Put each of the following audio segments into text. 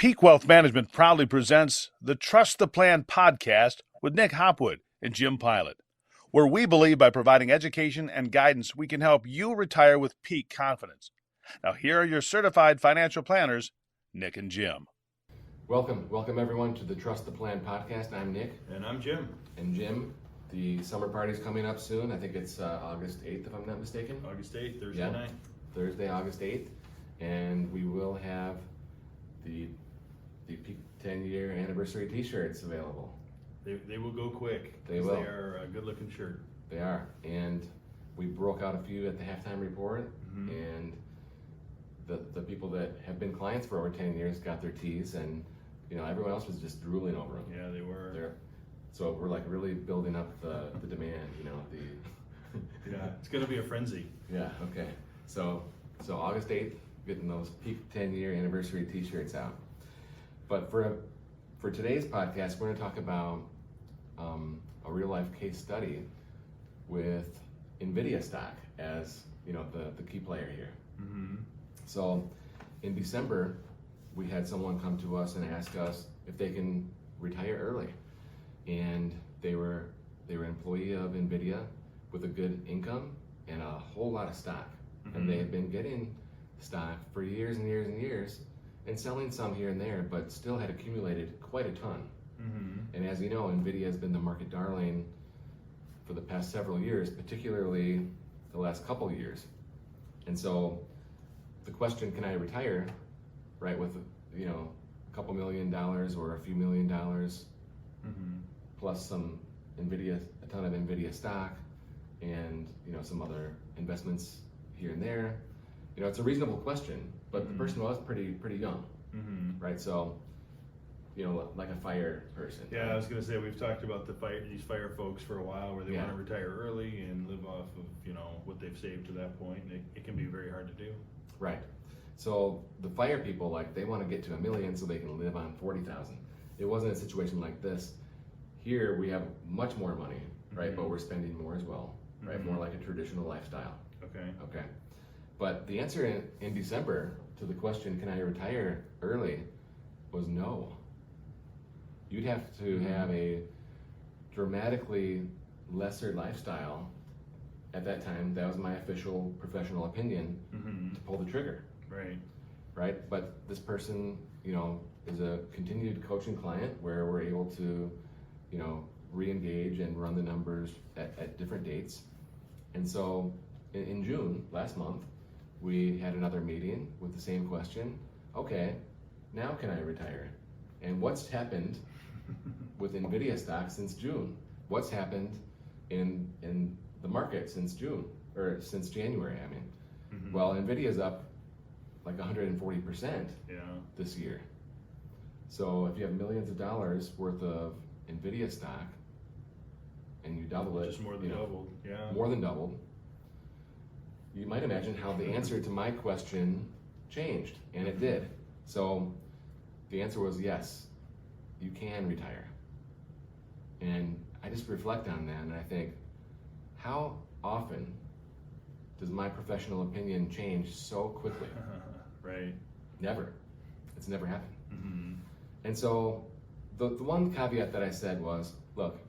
Peak Wealth Management proudly presents the Trust the Plan podcast with Nick Hopwood and Jim Pilat, where we believe by providing education and guidance, we can help you retire with peak confidence. Now, here are your certified financial planners, Nick and Jim. Welcome everyone to the Trust the Plan podcast. I'm Nick. And I'm Jim. And Jim, the summer party's coming up soon. I think it's August 8th, if I'm not mistaken. August 8th, Thursday night. Thursday, August 8th. And we will have the Peak 10-year anniversary t-shirts available. They will go quick. They will. They are a good looking shirt. They are. And we broke out a few at the halftime report. Mm-hmm. And the people that have been clients for over 10 years got their tees, and everyone else was just drooling over them. Yeah, they were. So we're like really building up the demand, Yeah, it's going to be a frenzy. Yeah, okay. So August 8th, getting those Peak 10-year anniversary t-shirts out. But for today's podcast, we're going to talk about a real life case study with NVIDIA stock as the key player here. Mm-hmm. So in December, we had someone come to us and ask us if they can retire early. And they were an employee of NVIDIA with a good income and a whole lot of stock. Mm-hmm. And they had been getting stock for years and years and years and selling some here and there, but still had accumulated quite a ton. Mm-hmm. And as you know, NVIDIA has been the market darling for the past several years, particularly the last couple years. And so the question, can I retire, right, with a couple $1 million or a few $1 million, Mm-hmm. plus some a ton of NVIDIA stock, and some other investments here and there. It's a reasonable question, but Mm-hmm. the person was pretty young, Mm-hmm. right? So, like a fire person. Yeah, I was going to say, we've talked about these fire folks for a while, where they want to retire early and live off of what they've saved to that point. It can be very hard to do. Right. So the fire people, they want to get to $1 million so they can live on $40,000. It wasn't a situation like this. Here we have much more money, right? Mm-hmm. But we're spending more as well, right? Mm-hmm. More like a traditional lifestyle. Okay. But the answer in December to the question, can I retire early, was no. You'd have to have a dramatically lesser lifestyle at that time. That was my official professional opinion, Mm-hmm. to pull the trigger. Right? But this person, is a continued coaching client where we're able to, re-engage and run the numbers at different dates. And so in June, last month, we had another meeting with the same question. Okay, now can I retire? And what's happened with NVIDIA stock since June? What's happened in the market since June, or since January, I mean? Mm-hmm. Well, NVIDIA's up like 140% this year. So if you have millions of dollars worth of NVIDIA stock and you double it, Just more than doubled. Yeah. more than doubled, you might imagine how the answer to my question changed, and it did. So the answer was yes, you can retire. And I just reflect on that and I think, how often does my professional opinion change so quickly? Right. Never. It's never happened. Mm-hmm. And so the one caveat that I said was, look,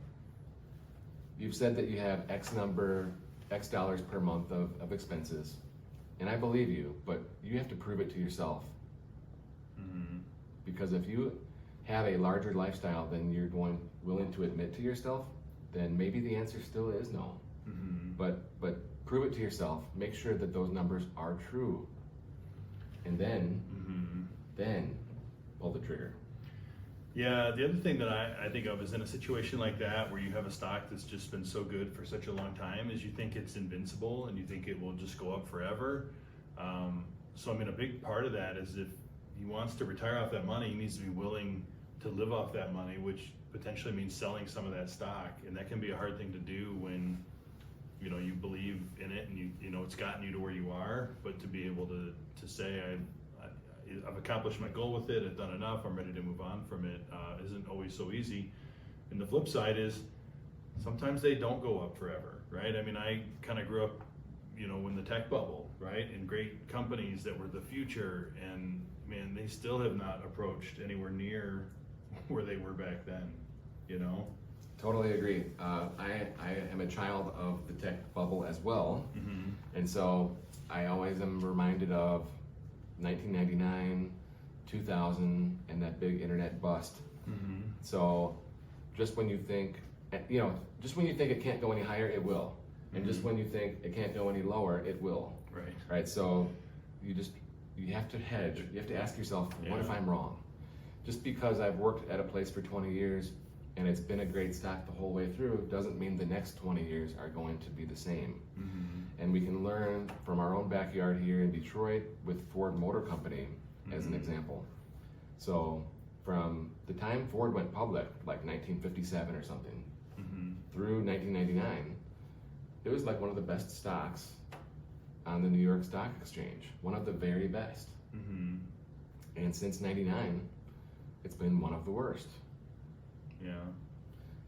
you've said that you have X dollars per month of expenses, and I believe you, but you have to prove it to yourself. Mm-hmm. Because if you have a larger lifestyle than you're willing to admit to yourself, then maybe the answer still is no. Mm-hmm. But prove it to yourself. Make sure that those numbers are true, and then pull the trigger. Yeah, the other thing that I think of is in a situation like that where you have a stock that's just been so good for such a long time, is you think it's invincible and you think it will just go up forever. So a big part of that is if he wants to retire off that money, he needs to be willing to live off that money, which potentially means selling some of that stock. And that can be a hard thing to do when you believe in it and it's gotten you to where you are, but to be able to say I've accomplished my goal with it, I've done enough, I'm ready to move on from it, isn't always so easy. And the flip side is sometimes they don't go up forever, right? I kind of grew up, in the tech bubble, right? And great companies that were the future, and man, they still have not approached anywhere near where they were back then, you know? Totally agree. I am a child of the tech bubble as well. Mm-hmm. And so I always am reminded of 1999, 2000, and that big internet bust. Mm-hmm. So just when you think, just when you think it can't go any higher, it will. And just when you think it can't go any lower, it will. Right. Right. So you have to hedge. You have to ask yourself, what if I'm wrong? Just because I've worked at a place for 20 years and it's been a great stock the whole way through doesn't mean the next 20 years are going to be the same. Mm-hmm. And we can learn from our own backyard here in Detroit with Ford Motor Company as an example. So from the time Ford went public, like 1957 or something, through 1999, it was like one of the best stocks on the New York Stock Exchange, one of the very best. Mm-hmm. And since 99, it's been one of the worst. Yeah.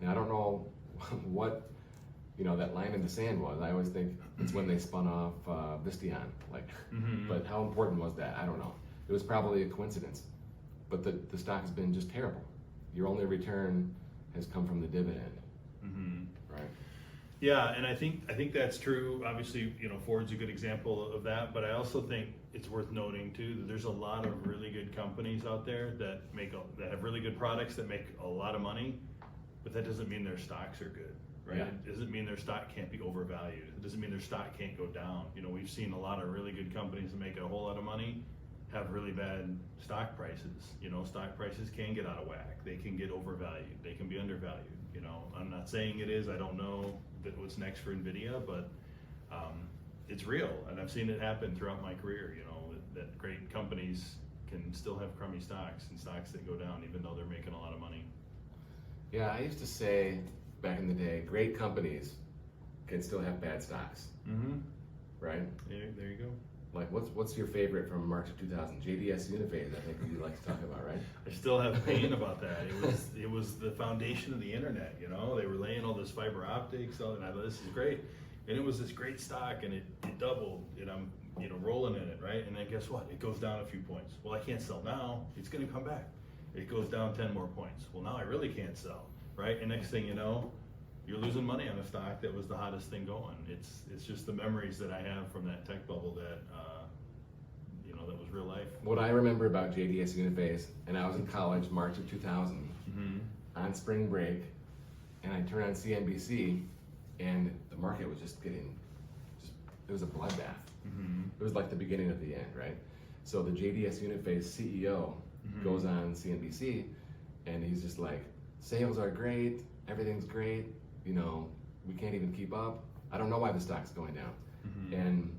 And I don't know what, that line in the sand was. I always think it's when they spun off Visteon, but how important was that? I don't know. It was probably a coincidence, but the stock has been just terrible. Your only return has come from the dividend, right? Yeah, and I think that's true. Obviously, Ford's a good example of that, but I also think it's worth noting too that there's a lot of really good companies out there that that have really good products that make a lot of money, but that doesn't mean their stocks are good, right? Yeah. It doesn't mean their stock can't be overvalued. It doesn't mean their stock can't go down. We've seen a lot of really good companies that make a whole lot of money have really bad stock prices. Stock prices can get out of whack. They can get overvalued. They can be undervalued. I'm not saying it is. I don't know what's next for NVIDIA, but it's real, and I've seen it happen throughout my career. That great companies can still have crummy stocks and stocks that go down even though they're making a lot of money. Yeah, I used to say back in the day, great companies can still have bad stocks, right? There you go. Like, what's your favorite from March of 2000? JDS Uniphase, I think you like to talk about, right? I still have pain about that. It was the foundation of the internet. They were laying all this fiber optics, and I thought this is great, and it was this great stock, and it doubled, and I'm rolling in it, right? And then guess what? It goes down a few points. Well, I can't sell now. It's going to come back. It goes down 10 more points. Well, now I really can't sell, right? And next thing you know, you're losing money on a stock that was the hottest thing going. It's just the memories that I have from that tech bubble that that was real life. What I remember about JDS Uniphase, and I was in college, March of 2000, on spring break, and I turned on CNBC, and the market was it was a bloodbath. It was like the beginning of the end, right? So the JDS Uniphase CEO goes on CNBC, and he's just like, sales are great, everything's great, we can't even keep up. I don't know why the stock's going down. And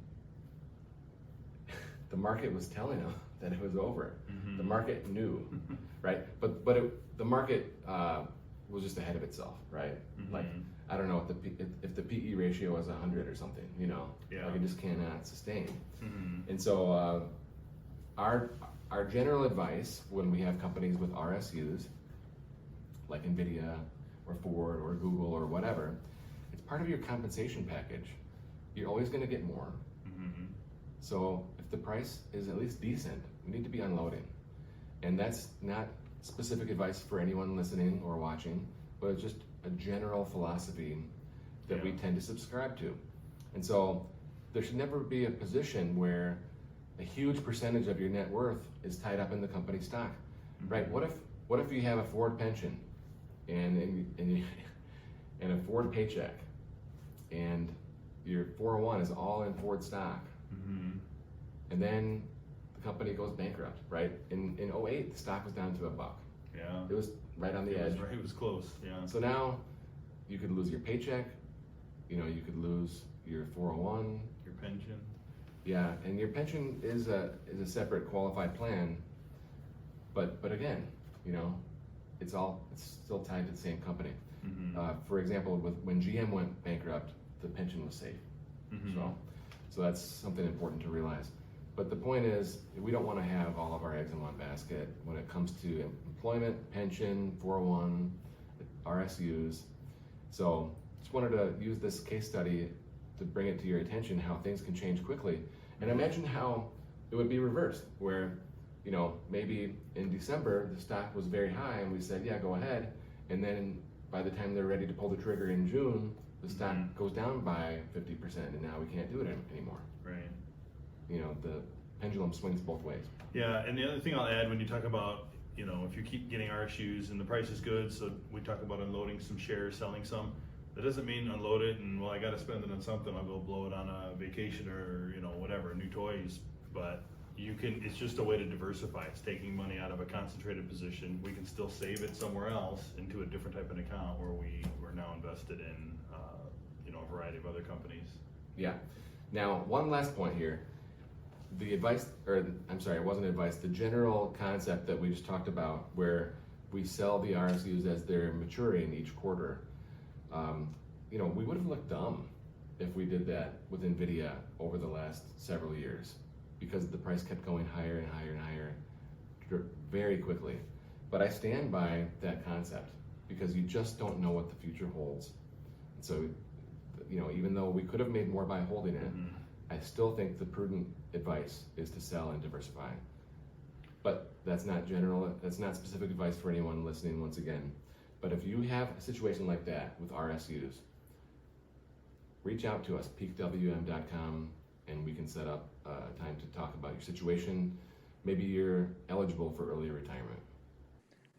the market was telling him that it was over. The market knew, right? But the market was just ahead of itself, right? Like, I don't know if the PE ratio was 100 or something, like it just cannot sustain. And so our general advice when we have companies with RSUs, like NVIDIA or Ford or Google or whatever, it's part of your compensation package. You're always going to get more. So if the price is at least decent, we need to be unloading. And that's not specific advice for anyone listening or watching, but it's just a general philosophy that we tend to subscribe to. And so there should never be a position where a huge percentage of your net worth is tied up in the company stock, right? What if you have a Ford pension and a Ford paycheck, and your 401 is all in Ford stock, and then the company goes bankrupt, right? In 08, the stock was down to $1. Yeah. It was right on the edge. It was close, yeah. So now you could lose your paycheck, you could lose your 401. Your pension. Yeah, and your pension is a separate qualified plan, but again, it's still tied to the same company. For example, when GM went bankrupt, the pension was safe. So that's something important to realize. But the point is, we don't want to have all of our eggs in one basket when it comes to employment, pension, 401, RSUs. So just wanted to use this case study to bring it to your attention how things can change quickly. And imagine how it would be reversed, where you know, maybe in December the stock was very high and we said, yeah, go ahead. And then by the time they're ready to pull the trigger in June, the stock goes down by 50% and now we can't do it anymore. Right. You know, the pendulum swings both ways. Yeah, and the other thing I'll add when you talk about, you know, if you keep getting RSUs and the price is good, so we talk about unloading some shares, selling some, that doesn't mean unload it and, well, I got to spend it on something, I'll go blow it on a vacation or, you know, whatever, new toys. But you can, it's just a way to diversify. It's taking money out of a concentrated position. We can still save it somewhere else into a different type of account where we're now invested in, you know, a variety of other companies. Yeah. Now, one last point here. The advice, or I'm sorry, it wasn't advice, the general concept that we just talked about where we sell the RSUs as they're maturing each quarter. You know, we would have looked dumb if we did that with NVIDIA over the last several years because the price kept going higher and higher and higher very quickly. But I stand by that concept because you just don't know what the future holds. And so, you know, even though we could have made more by holding it, I still think the prudent advice is to sell and diversify. But that's not general, that's not specific advice for anyone listening once again. But if you have a situation like that with RSUs, reach out to us, peakwm.com, and we can set up time to talk about your situation. Maybe you're eligible for early retirement.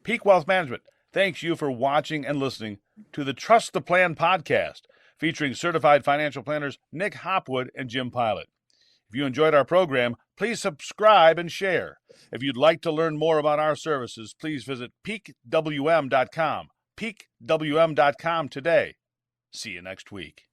Peak Wealth Management thanks you for watching and listening to the Trust the Plan podcast, featuring certified financial planners Nick Hopwood and Jim Pilat. If you enjoyed our program, please subscribe and share. If you'd like to learn more about our services, please visit peakwm.com. peakwm.com today. See you next week.